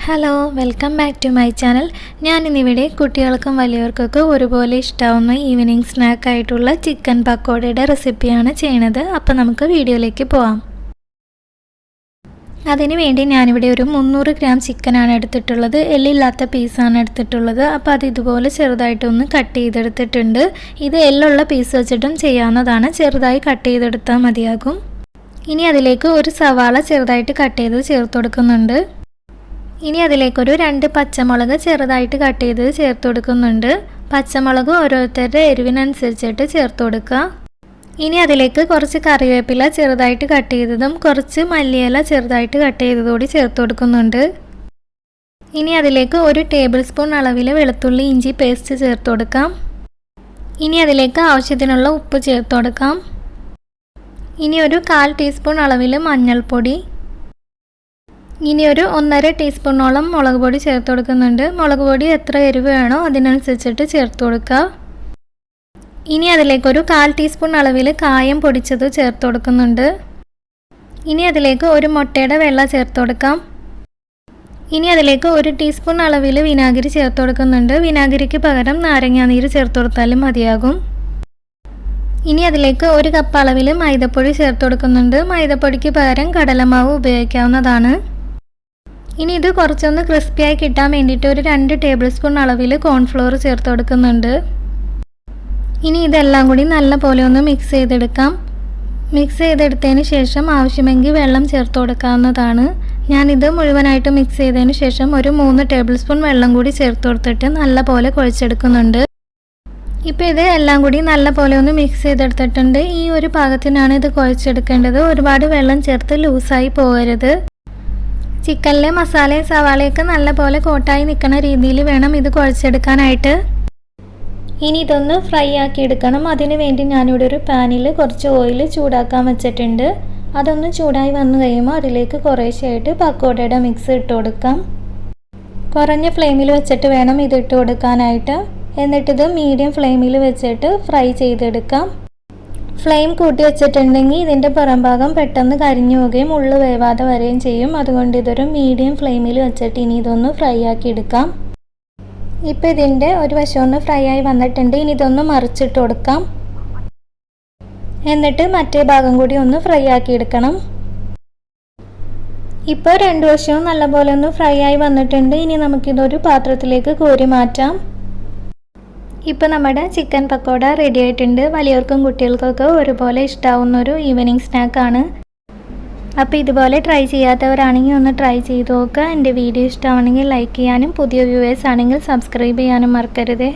Hello welcome back to my channel. ഞാനിന്നിവിടെ കുട്ടികൾക്കും വലിയവർക്കൊക്കെ ഒരുപോലെ ഇഷ്ടമാവുന്ന ഈവനിങ് സ്നാക്കായിട്ടുള്ള ചിക്കൻ പക്കോടയുടെ റെസിപ്പിയാണ് ചെയ്യണത്. അപ്പോൾ നമുക്ക് വീഡിയോയിലേക്ക് പോവാം. അതിനു വേണ്ടി ഞാനിവിടെ ഒരു 300 ഗ്രാം ചിക്കനാണ് എടുത്തിട്ടുള്ളത്. എല്ലില്ലാത്ത പീസാണ് എടുത്തിട്ടുള്ളത്. അപ്പോൾ അത് ഇതുപോലെ ചെറുതായിട്ടൊന്ന് കട്ട് ചെയ്തെടുത്തിട്ടുണ്ട്. ഇത് എല്ലുള്ള പീസ് വെച്ചിട്ടും ചെയ്യാവുന്നതാണ്. ചെറുതായി കട്ട് ചെയ്തെടുത്താൽ മതിയാകും. ഇനി അതിലേക്ക് ഒരു സവാള ചെറുതായിട്ട് കട്ട് ചെയ്ത് ചേർത്ത് കൊടുക്കുന്നുണ്ട്. ഇനി അതിലേക്കൊരു 2 പച്ചമുളക് ചെറുതായിട്ട് കട്ട് ചെയ്ത് ചേർത്ത് കൊടുക്കുന്നുണ്ട്. പച്ചമുളക് ഓരോരുത്തരുടെ എരിവിനനുസരിച്ചിട്ട് ചേർത്ത് കൊടുക്കുക. ഇനി അതിലേക്ക് കുറച്ച് കറിവേപ്പില ചെറുതായിട്ട് കട്ട് ചെയ്തതും കുറച്ച് മല്ലിയില ചെറുതായിട്ട് കട്ട് ചെയ്തതുകൂടി ചേർത്ത് കൊടുക്കുന്നുണ്ട്. ഇനി അതിലേക്ക് 1 ടേബിൾ സ്പൂൺ അളവിൽ വെളുത്തുള്ളി ഇഞ്ചി പേസ്റ്റ് ചേർത്ത് കൊടുക്കാം. ഇനി അതിലേക്ക് ആവശ്യത്തിനുള്ള ഉപ്പ് ചേർത്ത് കൊടുക്കാം. ഇനി ഒരു 1/4 ടീസ്പൂൺ അളവിൽ മഞ്ഞൾപ്പൊടി. ഇനി ഒരു 1.5 ടീസ്പൂണോളം മുളക് പൊടി ചേർത്ത് കൊടുക്കുന്നുണ്ട്. മുളക് പൊടി എത്ര എരിവ് വേണോ അതിനനുസരിച്ചിട്ട് ചേർത്ത് കൊടുക്കുക. ഇനി അതിലേക്കൊരു 1/4 ടീസ്പൂൺ അളവിൽ കായം പൊടിച്ചത് ചേർത്ത് കൊടുക്കുന്നുണ്ട്. ഇനി അതിലേക്ക് ഒരു മുട്ടയുടെ വെള്ള ചേർത്ത് കൊടുക്കാം. ഇനി അതിലേക്ക് 1 ടീസ്പൂൺ അളവിൽ വിനാഗിരി ചേർത്ത് കൊടുക്കുന്നുണ്ട്. വിനാഗിരിക്ക് പകരം നാരങ്ങാനീര് ചേർത്ത് കൊടുത്താലും മതിയാകും. ഇനി അതിലേക്ക് 1 കപ്പ് അളവിൽ മൈദപ്പൊടി ചേർത്ത് കൊടുക്കുന്നുണ്ട്. മൈദപ്പൊടിക്ക് പകരം കടലമാവ് ഉപയോഗിക്കാവുന്നതാണ്. ഇനി ഇത് കുറച്ചൊന്ന് ക്രിസ്പിയായി കിട്ടാൻ വേണ്ടിയിട്ട് ഒരു 2 ടേബിൾ സ്പൂൺ അളവിൽ കോൺഫ്ലോർ ചേർത്ത് കൊടുക്കുന്നുണ്ട്. ഇനി ഇതെല്ലാം കൂടി നല്ല പോലെ ഒന്ന് മിക്സ് ചെയ്തെടുക്കാം. മിക്സ് ചെയ്തെടുത്തതിന് ശേഷം ആവശ്യമെങ്കിൽ വെള്ളം ചേർത്ത് കൊടുക്കാവുന്നതാണ്. ഞാനിത് മുഴുവനായിട്ട് മിക്സ് ചെയ്തതിന് ശേഷം ഒരു 3 ടേബിൾ സ്പൂൺ വെള്ളം കൂടി ചേർത്ത് കൊടുത്തിട്ട് നല്ല പോലെ കുഴച്ചെടുക്കുന്നുണ്ട്. ഇപ്പോൾ ഇത് എല്ലാം കൂടി നല്ല പോലെ ഒന്ന് മിക്സ് ചെയ്തെടുത്തിട്ടുണ്ട്. ഈ ഒരു പാകത്തിനാണ് ഇത് കുഴച്ചെടുക്കേണ്ടത്. ഒരുപാട് വെള്ളം ചേർത്ത് ലൂസായി പോകരുത്. ചിക്കനിലെ മസാലയും സവാളയൊക്കെ നല്ല പോലെ കോട്ടായി നിൽക്കുന്ന രീതിയിൽ വേണം ഇത് കുഴച്ചെടുക്കാനായിട്ട്. ഇനി ഇതൊന്ന് ഫ്രൈ ആക്കി എടുക്കണം. അതിന് വേണ്ടി ഞാനിവിടെ ഒരു പാനിൽ കുറച്ച് ഓയിൽ ചൂടാക്കാൻ വെച്ചിട്ടുണ്ട്. അതൊന്ന് ചൂടായി വന്നു കഴിയുമ്പോൾ അതിലേക്ക് കുറേശ്ശെയായിട്ട് പക്കോടയുടെ മിക്സ് ഇട്ട് കൊടുക്കാം. കുറഞ്ഞ ഫ്ലെയിമിൽ വെച്ചിട്ട് വേണം ഇത് ഇട്ട് കൊടുക്കാനായിട്ട്. എന്നിട്ടിത് മീഡിയം ഫ്ലെയിമിൽ വെച്ചിട്ട് ഫ്രൈ ചെയ്തെടുക്കാം. ഫ്ലെയിം കൂട്ടി വെച്ചിട്ടുണ്ടെങ്കിൽ ഇതിൻ്റെ പുറംഭാഗം പെട്ടെന്ന് കരിഞ്ഞു പോവുകയും ഉള്ളു വേവാതെ വരികയും ചെയ്യും. അതുകൊണ്ട് ഇതൊരു മീഡിയം ഫ്ലെയിമിൽ വെച്ചിട്ട് ഇനി ഇതൊന്ന് ഫ്രൈ ആക്കി എടുക്കാം. ഇപ്പോൾ ഇതിൻ്റെ ഒരു വശം ഒന്ന് ഫ്രൈ ആയി വന്നിട്ടുണ്ട്. ഇനി ഇതൊന്ന് മറിച്ചിട്ട് കൊടുക്കാം. എന്നിട്ട് മറ്റേ ഭാഗം കൂടി ഒന്ന് ഫ്രൈ ആക്കി എടുക്കണം. ഇപ്പോൾ 2 വശവും നല്ലപോലെ ഒന്ന് ഫ്രൈ ആയി വന്നിട്ടുണ്ട്. ഇനി നമുക്കിതൊരു പാത്രത്തിലേക്ക് കോരി മാറ്റാം. ഇപ്പോൾ നമ്മുടെ ചിക്കൻ പക്കോട റെഡി ആയിട്ടുണ്ട്. വലിയവർക്കും കുട്ടികൾക്കൊക്കെ ഒരുപോലെ ഇഷ്ടമാവുന്നൊരു ഈവനിങ് സ്നാക്കാണ്. അപ്പോൾ ഇതുപോലെ ട്രൈ ചെയ്യാത്തവരാണെങ്കിൽ ഒന്ന് ട്രൈ ചെയ്ത് നോക്കുക. എൻ്റെ വീഡിയോ ഇഷ്ടമാണെങ്കിൽ ലൈക്ക് ചെയ്യാനും പുതിയ വ്യൂവേഴ്സ് ആണെങ്കിൽ സബ്സ്ക്രൈബ് ചെയ്യാനും മറക്കരുത്.